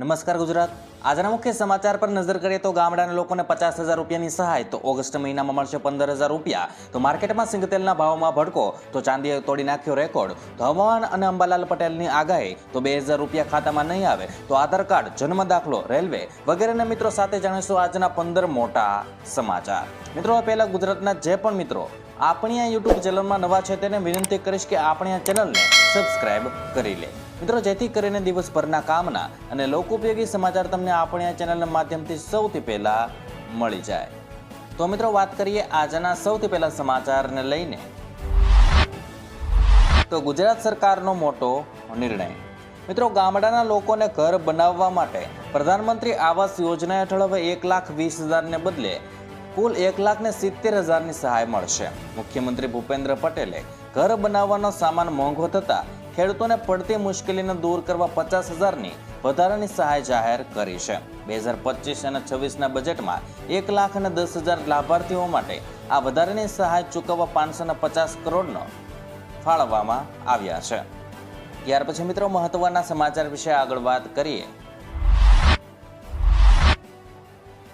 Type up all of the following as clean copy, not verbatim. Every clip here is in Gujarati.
નમસ્કાર ગુજરાત. આજના મુખ્ય સમાચાર પર નજર કરીએ તો ગામડાના લોકોને 50,000 રૂપિયાની સહાય, તો ઓગસ્ટ મહિનામાં મળશે 15,000 રૂપિયા. તો માર્કેટમાં સિંગતેલના ભાવમાં ભડકો, તો ચાંદીએ તોડી નાખ્યો રેકોર્ડ. તો હવામાન અને અંબાલાલ પટેલની આગાહી, તો 2,000 રૂપિયા ખાતામાં નહીં આવે. તો આધાર કાર્ડ, જન્મ દાખલો, રેલવે વગેરેના મિત્રો સાથે જાણીશું આજના 15 મોટા સમાચાર. મિત્રો આ પહેલા ગુજરાતના જે પણ મિત્રો આપણી આ યુટ્યુબ ચેનલમાં નવા છે તેને વિનંતી કરીશ કે આપણી આ ચેનલને સબસ્ક્રાઇબ કરી લે મિત્રો, જેથી કરીને દિવસભરના કામના અને લોકોપયોગી સમાચાર તમને આપણી આ ચેનલના માધ્યમથી સૌથી પહેલા મળી જાય. તો મિત્રો વાત કરીએ આજના સૌથી પહેલા સમાચારને લઈને. તો ગુજરાત સરકારનો મોટો નિર્ણય. મિત્રો ગામડાના લોકોને ઘર બનાવવા માટે પ્રધાનમંત્રી આવાસ યોજના હેઠળ હવે 1,20,000 ને બદલે કુલ 1,70,000ની સહાય મળશે. મુખ્યમંત્રી ભૂપેન્દ્ર પટેલે ઘર બનાવવાનો સામાન મોંઘો થતા ખેડૂતોને પડતી મુશ્કેલીને દૂર કરવા 50,000ની વધારાની સહાય જાહેર કરી છે. 2025 અને 26ના બજેટમાં 1,10,000 લાભાર્થીઓ માટે આ વધારાની સહાય ચૂકવવા 550 કરોડનો ફાળવવામાં આવ્યા છે. ત્યાર પછી મિત્રો મહત્વના સમાચાર વિશે આગળ વાત કરીએ.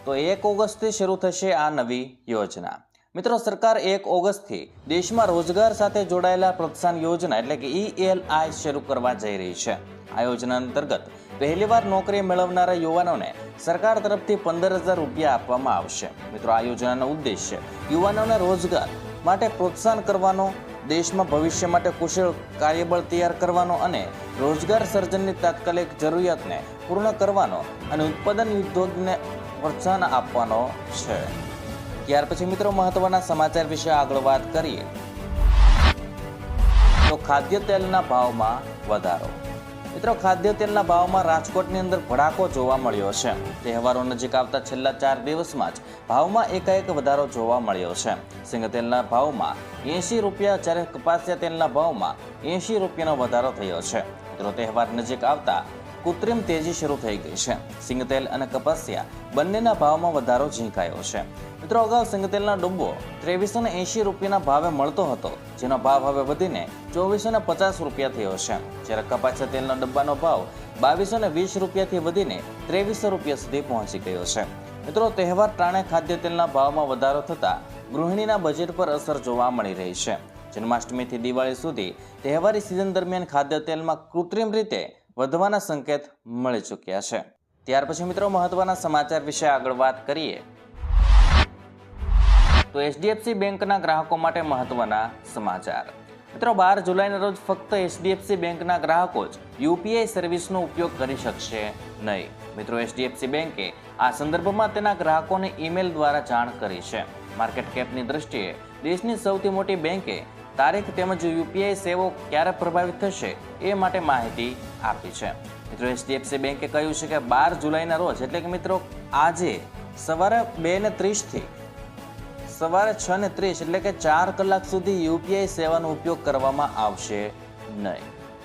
તો 1 ઓગસ્ટથી શરૂ થશે આ નવી યોજના. મિત્રો સરકાર 1 ઓગસ્ટથી દેશમાં રોજગાર સાથે જોડાયેલા પ્રોત્સાહન યોજના એટલે કે ELI શરૂ કરવા જઈ રહી છે. આ યોજના અંતર્ગત પહેલીવાર નોકરી મેળવનારા યુવાનોને સરકાર તરફથી 15,000 રૂપિયા આપવામાં આવશે. મિત્રો આ યોજનાનો ઉદ્દેશ્ય યુવાનોને રોજગાર માટે પ્રોત્સાહન કરવાનો, દેશમાં ભવિષ્ય માટે કુશળ કાર્યબળ તૈયાર કરવાનો અને રોજગાર સર્જનની તાત્કાલિક જરૂરિયાતને પૂર્ણ કરવાનો અને ઉત્પાદન ઉદ્યોગને પ્રોત્સાહન આપવાનો છે. ત્યાર પછી મિત્રો મહત્વના સમાચાર વિશે આગળ વાત કરીએ. તો ખાદ્ય તેલના ભાવમાં વધારો. મિત્રો ખાદ્ય તેલના ભાવમાં રાજકોટની અંદર ભડાકો જોવા મળ્યો છે. તહેવારો નજીક આવતા છેલ્લા 4 દિવસમાં જ ભાવમાં એકાએક વધારો જોવા મળ્યો છે. સિંગતેલના ભાવમાં 80 રૂપિયા, જ્યારે કપાસિયા તેલના ભાવમાં 80 રૂપિયાનો વધારો થયો છે. મિત્રો તહેવાર નજીક આવતા કૃત્રિમ તેજી શરૂ થઈ ગઈ છે. સિંગતેલ અને કપાસિયા બંનેના ભાવમાં વધારો ઝીંકાયો છે. મિત્રો અગાઉ સિંગતેલના ડબ્બો 2380 રૂપિયાના ભાવે મળતો હતો, જેનો ભાવ હવે વધીને 2450 રૂપિયા થયો છે. જ્યારે કપાસિયા તેલના ડબ્બાનો ભાવ 2220 રૂપિયાથી વધીને 2300 રૂપિયા સુધી પહોંચી ગયો છે. મિત્રો તહેવાર ટાણે ખાદ્ય તેલના ભાવમાં વધારો થતાં ગૃહિણીના બજેટ પર અસર જોવા મળી રહી છે. જન્માષ્ટમીથી દિવાળી સુધી તહેવારી સિઝન દરમિયાન ખાદ્ય તેલમાં કૃત્રિમ રીતે વધવાના સંકેત મળી ચૂક્યા છે. ત્યાર પછી મિત્રો મહત્વના સમાચાર વિશે આગળ વાત કરીએ. તો HDFC બેંકના ગ્રાહકો માટે મહત્વના સમાચાર. મિત્રો 12 જુલાઈના રોજ ફક્ત HDFC બેંકના ગ્રાહકો જ UPI સર્વિસનો ઉપયોગ કરી શકશે નહીં. મિત્રો HDFC બેંકે આ સંદર્ભમાં તેના ગ્રાહકોને ઈમેલ દ્વારા જાણ કરી છે. માર્કેટ કેપની દ્રષ્ટિએ દેશની સૌથી મોટી બેંકે તારીખ તેમજ UPI સેવાઓ ક્યારે પ્રભાવિત થશે એ માટે માહિતી આપી છે. મિત્રો HDFC બેંકે કહ્યું છે કે 12 જુલાઈના રોજ એટલે કે મિત્રો આજે સવારે 2:30 થી સવારે 6:30 એટલે કે 4 કલાક સુધી UPI સેવાનો ઉપયોગ કરવામાં આવશે નહીં.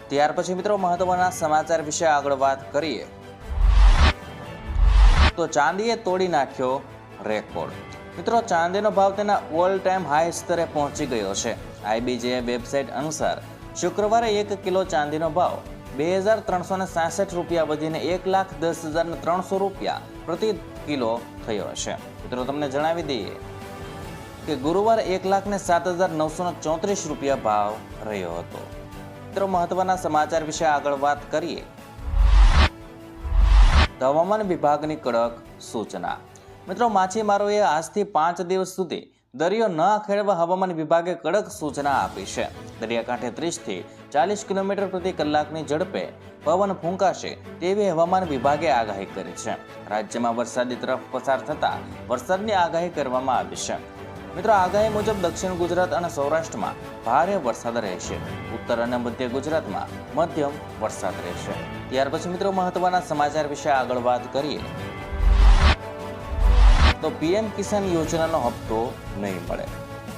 ત્યાર પછી મિત્રો મહત્વના સમાચાર વિશે આગળ વાત કરીએ. તો ચાંદીએ તોડી નાખ્યો રેકોર્ડ. મિત્રો ચાંદીનો ભાવ તેના ઓલ ટાઈમ હાઈ સ્તરે પહોંચી ગયો છે. IBJ વેબસાઇટ અનુસાર શુક્રવારે 1 કિલો ચાંદીનો ભાવ 2,366 રૂપિયા વધીને 1,10,300 રૂપિયા પ્રતિ કિલો થયો છે. મિત્રો તમને જણાવી દઈએ કે ગુરુવારે 1,07,934 રૂપિયા ભાવ રહ્યો હતો. મિત્રો મહત્વના સમાચાર વિશે આગળ વાત કરીએ. હવામાન વિભાગની કડક સૂચના. મિત્રો માછીમારોએ આજથી 5 દિવસ સુધી દરિયો ન ખેડવા હવામાન વિભાગે કડક સૂચના આપી છે. દરિયાકાંઠે 30 થી 40 કિલોમીટર પ્રતિ કલાકની ઝડપે પવન ફૂંકાશે તેવી હવામાન વિભાગે આગાહી કરી છે. રાજ્યમાં વરસાદી તરફ પસાર થતા વરસાદની આગાહી કરવામાં આવી છે. મિત્રો આગાહી મુજબ દક્ષિણ ગુજરાત અને સૌરાષ્ટ્રમાં ભારે વરસાદ રહેશે. ઉત્તર અને મધ્ય ગુજરાતમાં મધ્યમ વરસાદ રહેશે. ત્યાર પછી મિત્રો મહત્વના સમાચાર વિશે આગળ વાત કરીએ. તો PM કિસાન યોજનાનો હપ્તો નહીં મળે.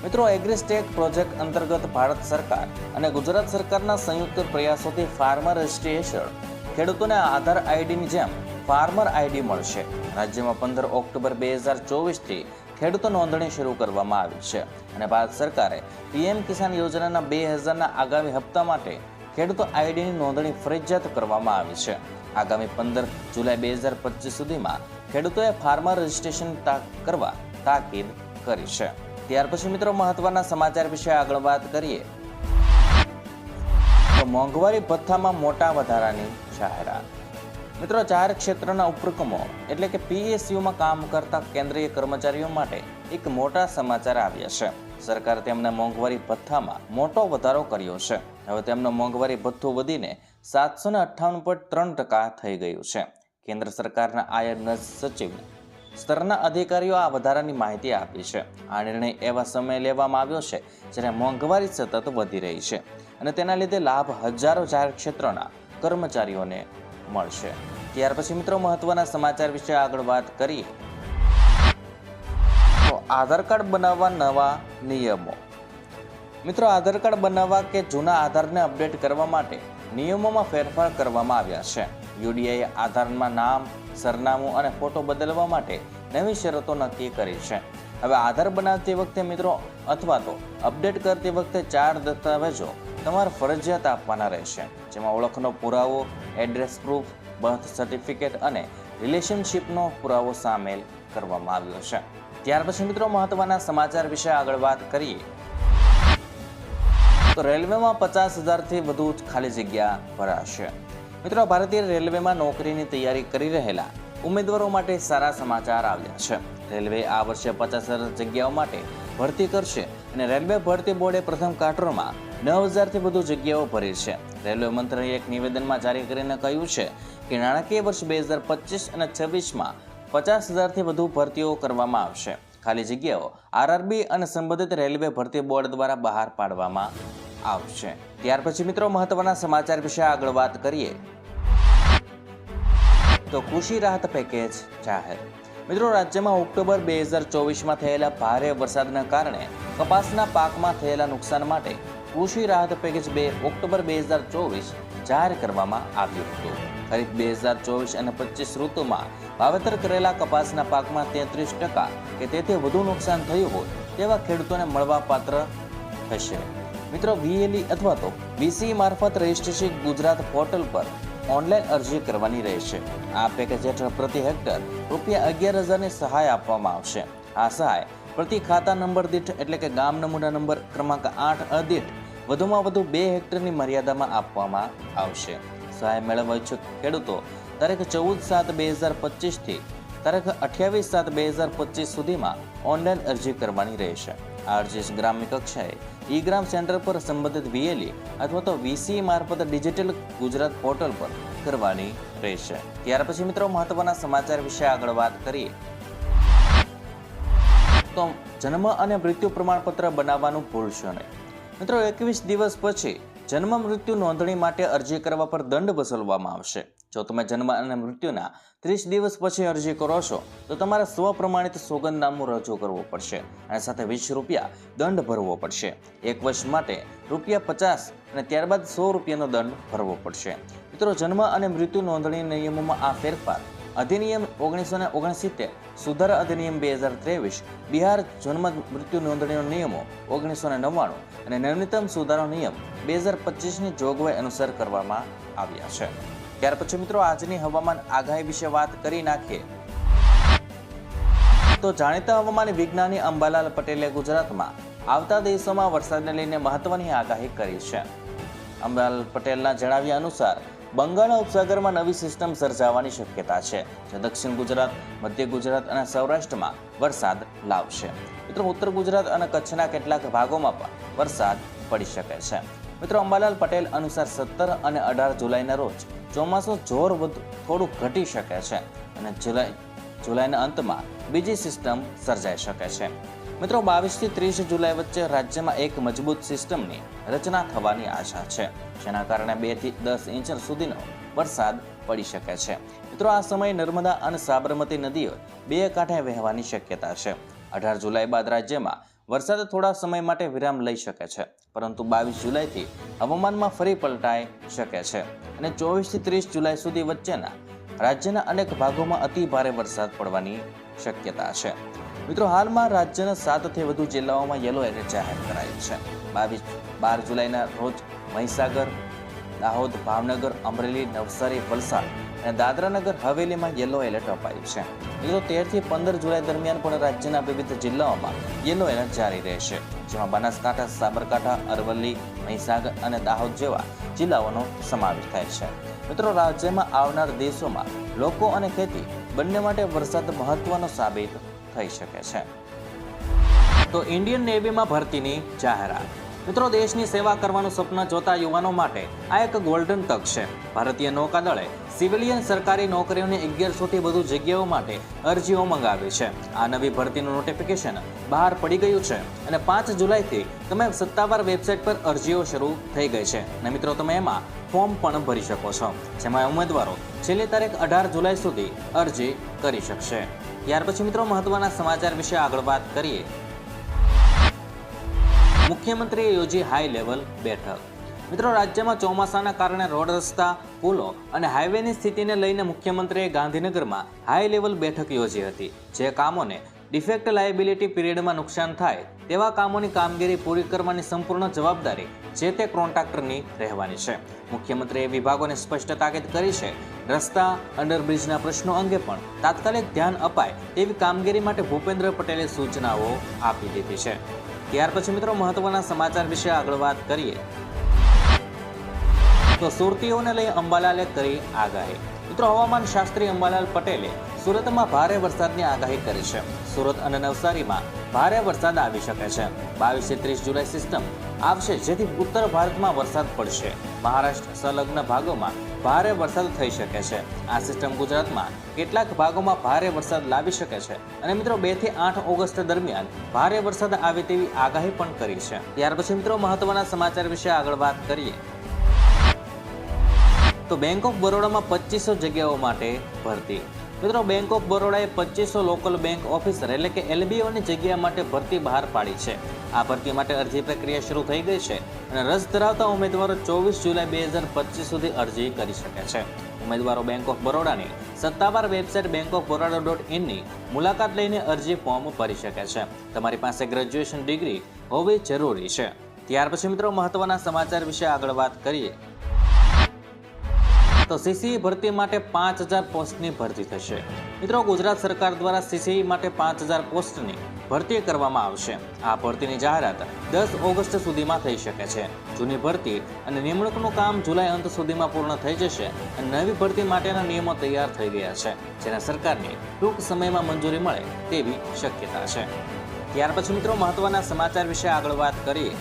મિત્રો એગ્રીસ્ટેક પ્રોજેક્ટ અંતર્ગત ભારત સરકાર અને ગુજરાત સરકારના સંયુક્ત પ્રયાસોથી ફાર્મર રજિસ્ટ્રી હેઠળ ખેડૂતોને આધાર આઈડીની જેમ ફાર્મર આઈડી મળશે. રાજ્યમાં 15 ઓક્ટોબર 2024થી ખેડૂતો નોંધણી શરૂ કરવામાં આવી છે અને ભારત સરકારે PM કિસાન યોજનાના 2000ના આગામી હપ્તા માટે ખેડૂતો આઈડીની નોંધણી ફરજિયાત કરવામાં આવી છે. આગામી 15 જુલાઈ 2025 સુધીમાં ખેડૂતોએ ફાર્મર રજીસ્ટ્રેશન કરવા તાકીદ કરી છે. ત્યાર પછી મિત્રો મહત્વના સમાચાર વિશે આગળ વાત કરીએ તો મોંઘવારી ભથ્થામાં મોટા વધારાની જાહેરાત. મિત્રો, જાહેર ક્ષેત્રના ઉપક્રમો એટલે કે PSUમાં કામ કરતા કેન્દ્રીય કર્મચારીઓ માટે એક મોટા સમાચાર આવ્યા છે. સરકારે તેમના મોંઘવારી ભથ્થામાં મોટો વધારો કર્યો છે. હવે તેમનો મોંઘવારી ભથ્થું વધીને 758.3% થઈ ગયું છે. કેન્દ્ર સરકારના આયર સચિવ સ્તરના અધિકારીઓ આ વધારાની માહિતી આપી છે. આ નિર્ણય એવા સમયે લેવામાં આવ્યો છે જ્યારે મોંઘવારી સતત વધી રહી છે અને તેના લીધે લાભ હજારો જાહેર ક્ષેત્રના કર્મચારીઓને મળશે. ત્યાર પછી મિત્રો મહત્વના સમાચાર વિશે આગળ વાત કરીએ તો આધાર કાર્ડ બનાવવા નવા નિયમો. મિત્રો, આધાર કાર્ડ બનાવવા કે જૂના આધારને અપડેટ કરવા માટે નિયમોમાં ફેરફાર કરવામાં આવ્યા છે. UDAએ આધારમાં નામ, સરનામું અને ફોટો બદલવા માટે નવી શરતો નક્કી કરી છે. હવે આધાર બનાવતી વખતે મિત્રો અથવા તો અપડેટ કરતી વખતે 4 દસ્તાવેજો તમારે ફરજિયાત આપવાના રહેશે, જેમાં ઓળખનો પુરાવો, એડ્રેસ પ્રૂફ, બર્થ સર્ટિફિકેટ અને રિલેશનશિપનો પુરાવો સામેલ કરવામાં આવ્યો છે. ત્યાર પછી મિત્રો મહત્વના સમાચાર વિશે આગળ વાત કરીએ તો રેલવેમાં 50,000થી વધુ ખાલી જગ્યા ભરાશે. મિત્રો, ભારતીય રેલવેમાં નોકરીની તૈયારી કરી રહેલા ઉમેદવારો માટે સારા સમાચાર આવ્યા છે. રેલવે આ વર્ષે 50,000 જગ્યાઓ માટે ભરતી કરશે અને રેલવે ભરતી બોર્ડે પ્રથમ ક્વાર્ટરમાં 9,000થી વધુ જગ્યાઓ ભરી છે. રેલવે મંત્રાલયે એક નિવેદનમાં જારી કરીને કહ્યું છે કે નાણાકીય વર્ષ 2025 અને 26માં 50,000થી વધુ ભરતીઓ કરવામાં આવશે. ખાલી જગ્યાઓ RRB અને સંબંધિત રેલવે ભરતી બોર્ડ દ્વારા બહાર પાડવામાં આવશે. ત્યાર પછી મિત્રો મહત્વના સમાચાર વિશે આગળ વાત કરીએ તો કૃષિ રાહત પેકેજ જાહેર. મિત્રો, રાજ્યમાં ઓક્ટોબર 2024માં થયેલા ભારે વરસાદના કારણે કપાસના પાકમાં થયેલા નુકસાન માટે કૃષિ રાહત પેકેજ 2 ઓક્ટોબર 2024 જાહેર કરવામાં આવ્યું હતું. ખરીફ 2024 અને 25 ઋતુમાં વાવેતર કરેલા કપાસના પાકમાં 33% કે તેથી વધુ નુકસાન થયું હોય તેવા ખેડૂતોને મળવાપાત્ર થશે. મિત્રો, VLE અથવા તો VCE મારફત રજીસ્ટ્રેશન ગુજરાત પોર્ટલ પર ઓનલાઈન અરજી કરવાની રહેશે. આ પેકેજ હેઠળ પ્રતિ હેક્ટર ₹11,000ની સહાય આપવામાં આવશે. આ સહાય પ્રતિ ખાતા નંબર દીઠ એટલે કે ગામ નમૂના નંબર ક્રમાંક 8 દીઠ વધુમાં વધુ 2 હેક્ટરની મર્યાદામાં આપવામાં આવશે. સહાય મેળવવા ઈચ્છુક ખેડૂતો તારીખ 14/7/2025 થી તારીખ 28/7/2025 સુધીમાં ઓનલાઈન અરજી કરવાની રહેશે. આ અરજી ગ્રામ્ય કક્ષાએ ઈ-ગ્રામ સેન્ટર પર સંબંધિત VLE અથવા તો VCE મારફત ડિજિટલ ગુજરાત પોર્ટલ પર કરવાની રહેશે. ત્યાર પછી મિત્રો મહત્વના સમાચાર વિશે આગળ વાત કરીએ તો જન્મ અને મૃત્યુ પ્રમાણપત્ર બનાવવાનું ભૂલશો નહીં. મિત્રો, 21 દિવસ પછી જન્મ મૃત્યુ નોંધણી માટે અરજી કરવા પર દંડ વસૂલવામાં આવશે. જો તમે જન્મ અને મૃત્યુના 30 દિવસ પછી અરજી કરો છો તો તમારે સ્વપ્રમાણિત સોગંદનામું રજૂ કરવું પડશે અને સાથે ₹20 દંડ ભરવો પડશે. 1 વર્ષ માટે ₹50 અને ત્યારબાદ ₹100નો દંડ ભરવો પડશે. મિત્રો, જન્મ અને મૃત્યુ નોંધણી નિયમોમાં આ ફેરફાર અધિનિયમ 1969, સુધારા અધિનિયમ 2023, બિહાર જન્મ મૃત્યુ નોંધણીનો નિયમો 1999 અને નવીનતમ સુધારો નિયમ 2025ની જોગવાઈ અનુસાર કરવામાં આવ્યા છે. ત્યાર પછી મિત્રો આજની હવામાન આગાહી વિશે વાત કરી નાખીએ તો જાણીતા હવામાન વિજ્ઞાની અંબાલાલ પટેલે ગુજરાતમાં આવતા દિવસોમાં વરસાદને લઈને મહત્વની આગાહી કરી છે. અંબાલાલ પટેલના જણાવ્યા અનુસાર બંગાળના ઉપસાગરમાં નવી સિસ્ટમ સર્જાવાની શક્યતા છે, જે દક્ષિણ ગુજરાત, મધ્ય ગુજરાત અને સૌરાષ્ટ્રમાં વરસાદ લાવશે. મિત્રો, ઉત્તર ગુજરાત અને કચ્છના કેટલાક ભાગોમાં પણ વરસાદ પડી શકે છે. મિત્રો, અંબાલાલ પટેલ અનુસાર 17 અને 18 જુલાઈના રોજ ચોમાસું જોર થોડું ઘટી શકે છે અને જુલાઈના અંતમાં બીજી સિસ્ટમ સર્જાઈ શકે છે. મિત્રો, 22 થી 30 જુલાઈ વચ્ચે રાજ્યમાં એક મજબૂત સિસ્ટમની રચના થવાની આશા છે, જેના કારણે 2 થી 10 ઇંચ સુધીનો વરસાદ પડી શકે છે. મિત્રો, આ સમયે નર્મદા અને સાબરમતી નદીઓ બે કાંઠે વહેવાની શક્યતા છે. 18 જુલાઈ બાદ રાજ્યમાં વરસાદ થોડા સમય માટે વિરામ લઈ શકે છે, પરંતુ 22 જુલાઈથી હવામાનમાં ફરી પલટાઈ શકે છે અને 24 થી 30 જુલાઈ સુધી વચ્ચેના રાજ્યના અનેક ભાગોમાં અતિ ભારે વરસાદ પડવાની શક્યતા છે. મિત્રો, હાલમાં રાજ્યના 7 થી વધુ જિલ્લાઓમાં યલો એલર્ટ જાહેર કરાયું છે. 12 જુલાઈના રોજ મહીસાગર, દાહોદ, ભાવનગર, અમરેલી, નવસારી, વલસાડ અને દાદરાનગર હવેલીમાં યલો એલર્ટ અપાયું છે. મિત્રો 13 થી 15 જુલાઈ દરમિયાન પણ રાજ્યના વિવિધ જિલ્લાઓમાં યલો એલર્ટ જારી રહેશે, જેમાં બનાસકાંઠા, સાબરકાંઠા, અરવલ્લી, મહીસાગર અને દાહોદ જેવા જિલ્લાઓનો સમાવેશ થાય છે. મિત્રો રાજ્યમાં આવનાર દિવસોમાં લોકો અને ખેતી બંને માટે વરસાદ મહત્વનો સાબિત થઈ શકે છે. તો ઇન્ડિયન નેવીમાં ભરતીની જાહેરાત. મિત્રો દેશની સેવા કરવાનું સપના જોતા યુવાનો માટે આ એક ગોલ્ડન તક છે. ભારતીય નૌકાદળે સિવિલિયન સરકારી નોકરીઓની 1100થી વધુ જગ્યાઓ માટે અરજીઓ મંગાવી છે. આ નવી ભરતીનું નોટિફિકેશન બહાર પડી ગયું છે અને 5 જુલાઈથી તમે સત્તાવાર વેબસાઇટ પર અરજીઓ શરૂ થઈ ગઈ છે અને મિત્રો તમે એમાં ફોર્મ પણ ભરી શકો છો, જેમાં ઉમેદવારો છેલ્લી તારીખ 18 જુલાઈ સુધી અરજી કરી શકશે. ત્યાર પછી મિત્રો મહત્વના સમાચાર વિશે આગળ વાત કરીએ. મુખ્યમંત્રીએ યોજી હાઈ લેવલ બેઠક. મિત્રો રાજ્યમાં ચોમાસાના કારણે રોડ, રસ્તા, પુલો અને હાઈવેની સ્થિતિને લઈને મુખ્યમંત્રીએ ગાંધીનગરમાં હાઈ લેવલ બેઠક યોજી હતી. જે કામોને ડિફેક્ટ લાયબિલિટી પીરિયડમાં નુકસાન થાય તેવા કામોની કામગીરી પૂરી કરવાની સંપૂર્ણ જવાબદારી જે તે કોન્ટ્રાક્ટરની રહેવાની છે. મુખ્યમંત્રીએ વિભાગોને સ્પષ્ટ તાકીદ કરી છે. રસ્તા, અંડરબ્રિજના પ્રશ્નો અંગે પણ તાત્કાલિક ધ્યાન અપાય તેવી કામગીરી માટે ભૂપેન્દ્ર પટેલે સૂચનાઓ આપી દીધી છે. ત્યાર પછી મિત્રો મહત્વના સમાચાર વિશે આગળ વાત કરીએ. તો સુરતીઓને લઈ અંબાલાલે કરી આગાહી. મિત્રો હવામાન શાસ્ત્રી અંબાલાલ પટેલે સુરતમાં ભારે વરસાદની આગાહી કરી છે. સુરત અને નવસારીમાં ભારે વરસાદ આવી શકે છે. 22 થી 30 જુલાઈ સિસ્ટમ આવશે, જેથી ઉત્તર ભારતમાં વરસાદ પડશે. મહારાષ્ટ્ર સંલગ્ન ભાગોમાં ભારે વરસાદ થઈ શકે છે. આ સિસ્ટમ ગુજરાતમાં કેટલાક ભાગોમાં ભારે વરસાદ લાવી શકે છે અને મિત્રો 2 થી 8 ઓગસ્ટ દરમિયાન ભારે વરસાદ આવે તેવી આગાહી પણ કરી છે. ત્યાર પછી મિત્રો મહત્વના સમાચાર વિશે આગળ વાત કરીએ. તો બેંક ઓફ બરોડામાં 2500 જગ્યાઓ માટે ભરતી. મિત્રો બેંક ઓફ બરોડાએ 2500 લોકલ બેંક ઓફિસર એટલે કે LBOની જગ્યા માટે ભરતી બહાર પાડી છે. આ ભરતી માટે અરજી પ્રક્રિયા શરૂ થઈ ગઈ છે અને રસ ધરાવતા ઉમેદવારો 24 જુલાઈ 2025 સુધી અરજી કરી શકે છે. ઉમેદવારો બેંક ઓફ બરોડાની સત્તાવાર વેબસાઇટ bankofbaroda.in ની મુલાકાત લઈને અરજી ફોર્મ ભરી શકે છે. તમારી પાસે ગ્રેજ્યુએશન ડિગ્રી હોવી જરૂરી છે. ત્યાર પછી મિત્રો મહત્વના સમાચાર વિશે આગળ વાત કરીએ. તો CCE ભરતી માટે 5000 પોસ્ટની ભરતી થશે. મિત્રો ગુજરાત સરકાર દ્વારા CCE માટે 5000 પોસ્ટની ભરતી કરવામાં આવશે. આ ભરતીની જાહેરાત 10 ઓગસ્ટ સુધીમાં થઈ શકે છે. જૂની ભરતી અને નિમણૂકનું કામ જુલાઈ અંત સુધીમાં પૂર્ણ થઈ જશે અને નવી ભરતી માટેના નિયમો તૈયાર થઈ ગયા છે, જેને સરકારની ટૂંક સમયમાં મંજૂરી મળે તેવી શક્યતા છે. ત્યાર પછી મિત્રો મહત્વના સમાચાર વિશે આગળ વાત કરીએ.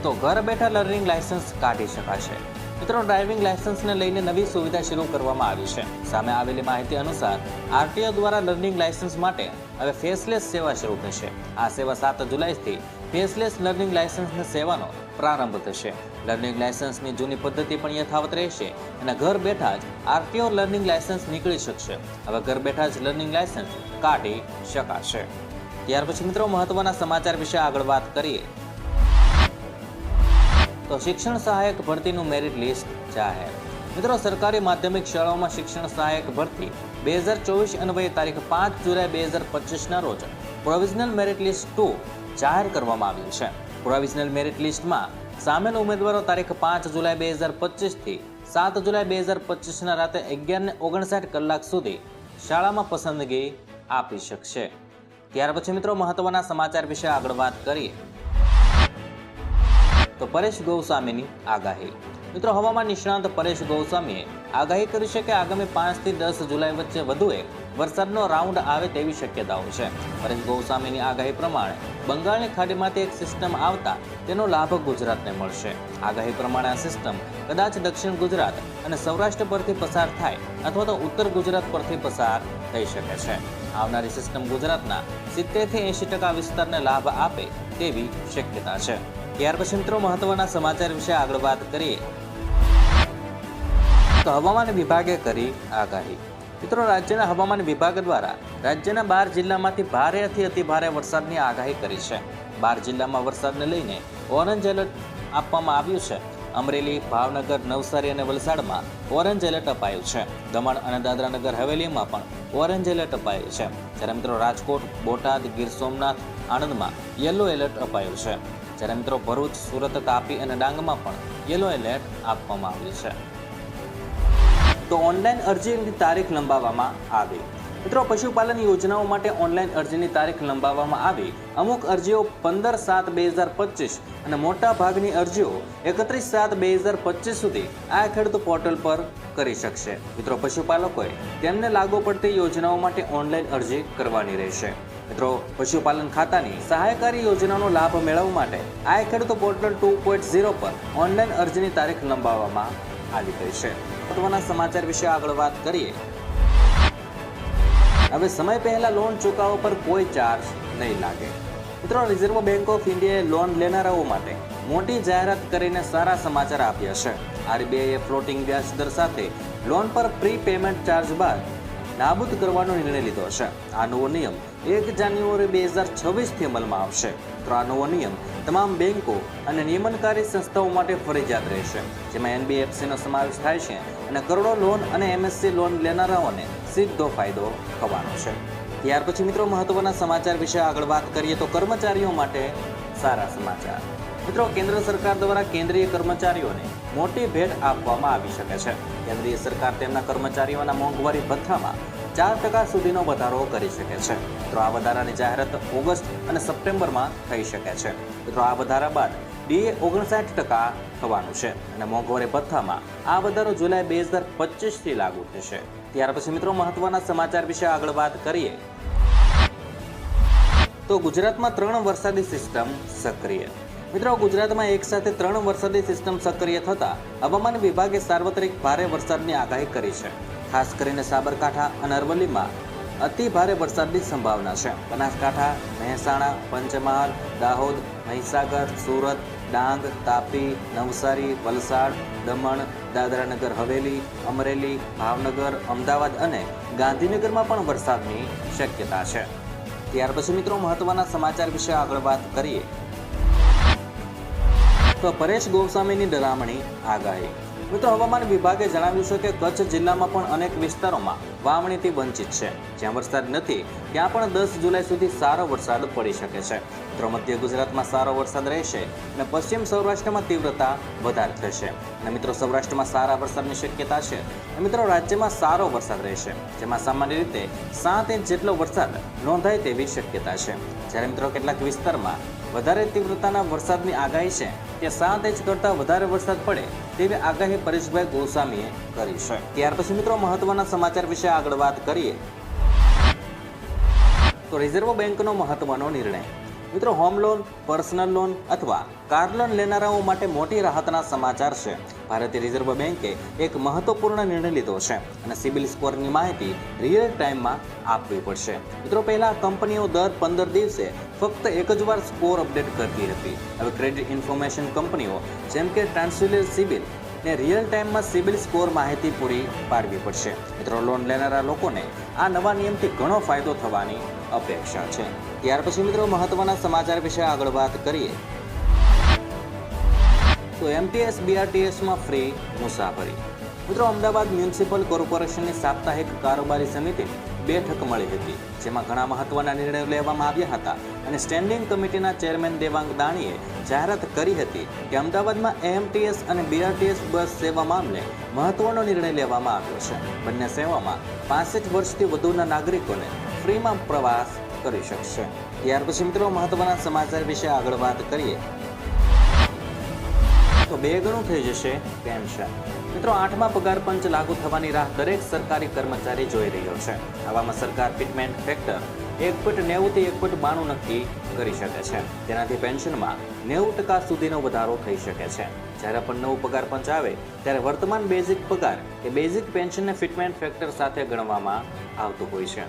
તો ઘર બેઠા લર્નિંગ લાયસન્સ કાઢી શકાશે. મિત્રો ડ્રાઇવિંગ લાયસન્સને લઈને નવી સુવિધા શરૂ કરવામાં આવી છે. સામે આવેલી માહિતી અનુસાર RTO દ્વારા લર્નિંગ લાયસન્સ માટે હવે ફેસલેસ સેવા શરૂ થશે. આ સેવા 7 જુલાઈથી ફેસલેસ લર્નિંગ લાયસન્સની સેવાનો પ્રારંભ થશે. લર્નિંગ લાયસન્સની જૂની પદ્ધતિ પણ યથાવત રહેશે અને ઘર બેઠા જ RTO લર્નિંગ લાયસન્સ નીકળી શકશે. હવે ઘર બેઠા જ લર્નિંગ લાયસન્સ કાઢી શકાશે. ત્યાર પછી મિત્રો મહત્વના સમાચાર વિશે આગળ વાત કરીએ. તો શિક્ષણ સહાયક ભરતીનું મેરિટ લિસ્ટ જાહેર. મિત્રો સરકારી માધ્યમિક શાળાઓમાં શિક્ષણ સહાયક ભરતી 2024 અન્વયે તારીખ 5 જુલાઈ 2025ના રોજ પ્રોવિઝનલ મેરિટ લિસ્ટ 2 જાહેર કરવામાં આવ્યું છે. પ્રોવિઝનલ મેરિટ લિસ્ટમાં સામેલ ઉમેદવારો તારીખ 5 જુલાઈ 2025 થી 7 જુલાઈ 2025ના રાતે 11:59 કલાક સુધી શાળામાં પસંદગી આપી શકશે. ત્યાર પછી મિત્રો મહત્વના સમાચાર વિશે આગળ વાત કરીએ. તો પરેશ ગોસ્વામીની આગાહી. મિત્રો હવામાન નિષ્ણાત પરેશ ગોસ્વામીએ આગાહી કરી છે કે આગામી 5 થી 10 જુલાઈ વચ્ચે વધુ એક વરસાદનો રાઉન્ડ આવે તેવી શક્યતાઓ છે. પરેશ ગોસ્વામીની આગાહી પ્રમાણે બંગાળની ખાડીમાંથી એક સિસ્ટમ આવતા તેનો લાભ ગુજરાતને મળશે. આગાહી પ્રમાણે આ સિસ્ટમ કદાચ દક્ષિણ ગુજરાત અને સૌરાષ્ટ્ર પરથી પસાર થાય અથવા તો ઉત્તર ગુજરાત પરથી પસાર થઈ શકે છે. આવનારી સિસ્ટમ ગુજરાતના 70 થી 80% વિસ્તારને લાભ આપે તેવી શક્યતા છે. ત્યાર પછી મિત્રો મહત્વના સમાચાર વિશે આગળ વાત કરીએ. તો હવામાન વિભાગે કરી આગાહી. મિત્રો રાજ્યના હવામાન વિભાગ દ્વારા રાજ્યના 12 જિલ્લામાંથી ભારેથી અતિ ભારે વરસાદની આગાહી કરી છે. 12 જિલ્લામાં વરસાદને લઈને ઓરેન્જ એલર્ટ આપવામાં આવ્યું છે. અમરેલી, ભાવનગર, નવસારી અને વલસાડમાં ઓરેન્જ એલર્ટ અપાયું છે. દમણ અને દાદરાનગર હવેલીમાં પણ ઓરેન્જ એલર્ટ અપાયું છે. જ્યારે મિત્રો રાજકોટ, બોટાદ, ગીર સોમનાથ, આણંદમાં યલો એલર્ટ અપાયું છે. જ્યારે મિત્રો ભરૂચ, સુરત, તાપી અને ડાંગમાં પણ યલો એલર્ટ આપવામાં આવ્યું છે. તો ઓનલાઈન અરજીની તારીખ લંબાવવામાં આવી. મિત્રો, પશુપાલન યોજનાઓ માટે ઓનલાઈન અરજીની તારીખ લંબાવવામાં આવી. અમુક અરજીઓ 15/7/2025 અને મોટા ભાગની અરજીઓ 31/7/2025 સુધી આ ખેડૂત પોર્ટલ પર કરી શકશે. મિત્રો, પશુપાલકોએ તેમને લાગુ પડતી યોજનાઓ માટે ઓનલાઈન અરજી કરવાની રહેશે. મિત્રો, પશુપાલન ખાતાની સહાયકારી યોજનાનો લાભ મેળવવા માટે આ ખેડૂત પોર્ટલ 2.0 પર ઓનલાઈન અરજીની તારીખ લંબાવવામાં આવી ગઈ છે. મહત્વના સમાચાર વિશે આગળ વાત કરીએ. હવે સમય પહેલા લોન ચૂકવવા પર કોઈ ચાર્જ નહીં લાગે. મિત્રો, રિઝર્વ બેંક ઓફ ઇન્ડિયાએ લોન લેનારાઓ માટે મોટી જાહેરાત કરીને સારા સમાચાર આપ્યા છે. આરબીઆઈએ ફ્લોટિંગ વ્યાજ દર સાથે લોન પર પ્રી પેમેન્ટ ચાર્જ બાદ નાબૂદ કરવાનો નિર્ણય લીધો છે. આ નવો નિયમ 1 જાન્યુઆરી 2026થી અમલમાં આવશે. તો આ નવો નિયમ તમામ બેંકો અને નિયમનકારી સંસ્થાઓ માટે ફરજિયાત રહેશે, જેમાં એનબીએફસીનો સમાવેશ થાય છે અને કરોડો લોન અને એમએસસી લોન લેનારાઓને સીધો ફાયદો થવાનો છે. ત્યાર પછી મિત્રો, મહત્વના સમાચાર વિશે આગળ વાત કરીએ તો કર્મચારીઓ માટે સારા સમાચાર. મિત્રો, કેન્દ્ર સરકાર દ્વારા કેન્દ્રીય કર્મચારીઓને મોટી ભેટ આપવામાં આવી શકે છે. કેન્દ્રીય સરકાર તેમના કર્મચારીઓના મોંઘવારી ભથ્થામાં 4% સુધીનો વધારો કરી શકે છે. મિત્રો, આ વધારાની જાહેરાત ઓગસ્ટ અને સપ્ટેમ્બરમાં થઈ શકે છે. મિત્રો, આ વધારા બાદ ડીએ 59% થવાનું છે અને મોંઘવારી ભથ્થામાં આ વધારો જુલાઈ 2025થી લાગુ થશે. ત્યાર પછી મિત્રો, મહત્વના સમાચાર વિશે આગળ વાત કરીએ તો ગુજરાતમાં 3 વરસાદી સિસ્ટમ સક્રિય. મિત્રો, ગુજરાતમાં એક સાથે 3 વરસાદી સિસ્ટમ સક્રિય થતા હવામાન વિભાગે સાર્વત્રિક ભારે વરસાદની આગાહી કરી છે. ખાસ કરીને સાબરકાંઠા અને અરવલ્લીમાં અતિ ભારે વરસાદની સંભાવના છે. બનાસકાંઠા, મહેસાણા, પંચમહાલ, દાહોદ, મહીસાગર, સુરત, ડાંગ, તાપી, નવસારી, વલસાડ, દમણ, દાદરાનગર હવેલી, અમરેલી, ભાવનગર, અમદાવાદ અને ગાંધીનગરમાં પણ વરસાદની શક્યતા છે. ત્યાર પછી મિત્રો, મહત્વના સમાચાર વિશે આગળ વાત કરીએ તો પરેશ ગોસ્વામીની ડરામણી આગાહી. મિત્રો, હવામાન વિભાગે જણાવ્યું છે કે કચ્છ જિલ્લામાં પણ અનેક વિસ્તારોમાં વાવણીથી વંચિત છે. જ્યાં વરસાદ નથી ત્યાં પણ 10 જુલાઈ સુધી સારો વરસાદ પડી શકે છે. મિત્રો, મધ્ય ગુજરાતમાં સારો વરસાદ રહેશે અને પશ્ચિમ સૌરાષ્ટ્રમાં તીવ્રતા વધારે થશે. અને મિત્રો, સૌરાષ્ટ્રમાં સારા વરસાદની શક્યતા છે. અને મિત્રો, રાજ્યમાં સારો વરસાદ રહેશે, જેમાં સામાન્ય રીતે 7 ઇંચ જેટલો વરસાદ નોંધાય તેવી શક્યતા છે. જ્યારે મિત્રો, કેટલાક વિસ્તારમાં વધારે તીવ્રતાના વરસાદની આગાહી છે. ત્યાં 7 ઇંચ કરતાં વધારે વરસાદ પડે તેવી આગાહી પરેશભાઈ ગોસ્વામીએ કરી છે. ત્યાર પછી મિત્રો, મહત્વના સમાચાર વિશે આગળ વાત કરીએ તો રિઝર્વ બેંકનો મહત્વનો નિર્ણય. મિત્રો, હોમ લોન, પર્સનલ લોન અથવા કાર લોન લેનારાઓ માટે મોટી રાહતના સમાચાર છે. ભારતીય રિઝર્વ બેંકે એક મહત્વપૂર્ણ નિર્ણય લીધો છે અને સિબિલ સ્કોરની માહિતી રિયલ ટાઈમમાં આપવી પડશે. મિત્રો, પહેલા કંપનીઓ દર 15 દિવસે ફક્ત એક જ વાર સ્કોર અપડેટ કરતી હતી. હવે ક્રેડિટ ઇન્ફોર્મેશન કંપનીઓ જેમ કે ટ્રાન્સલ્યુલર સિબિલ ને રિયલ ટાઈમમાં સિબિલ સ્કોર માહિતી પૂરી પાડવી પડશે. મિત્રો, લોન લેનારા લોકોને આ નવા નિયમથી ઘણો ફાયદો થવાની અપેક્ષા છે. ત્યાર પછી મિત્રો, મહત્વના સમાચાર વિશે આગળ વાત કરીએ તો એમટીએસ બીઆરટીએસમાં ફ્રી મુસાફરી. મિત્રો, અમદાવાદ મ્યુનિસિપલ કોર્પોરેશનની સાપ્તાહિક કારોબારી સમિતિની બેઠક મળી હતી, જેમાં ઘણા મહત્વના નિર્ણયો લેવામાં આવ્યા હતા અને સ્ટેન્ડિંગ કમિટીના ચેરમેન દેવાંગ દાણીએ જાહેરાત કરી હતી કે અમદાવાદમાં એએમટીએસ અને બીઆરટીએસ બસ સેવા મામલે મહત્વનો નિર્ણય લેવામાં આવ્યો છે. બંને સેવામાં 65 વર્ષથી વધુના નાગરિકોને ફ્રીમાં પ્રવાસ કરી શકશે. ત્યાર પછી મિત્રો, મહત્વના સમાચાર વિશે આગળ વાત કરીએ તો 2 ગણું થઈ જશે પેન્શન. મિત્રો, 8મા પગાર પંચ લાગુ થવાની રાહ દરેક સરકારી કર્મચારી જોઈ રહ્યો છે. આવામાં સરકાર ફિટમેન્ટ ફેક્ટર 1.90 થી 1.92 નક્કી કરી શકે છે. તેનાથી પેન્શનમાં 90% સુધીનો વધારો થઈ શકે છે. જ્યારે પણ નવું પગાર પંચ આવે ત્યારે વર્તમાન બેઝિક પગાર કે બેઝિક પેન્શનને ફિટમેન્ટ ફેક્ટર સાથે ગણવામાં આવતું હોય છે.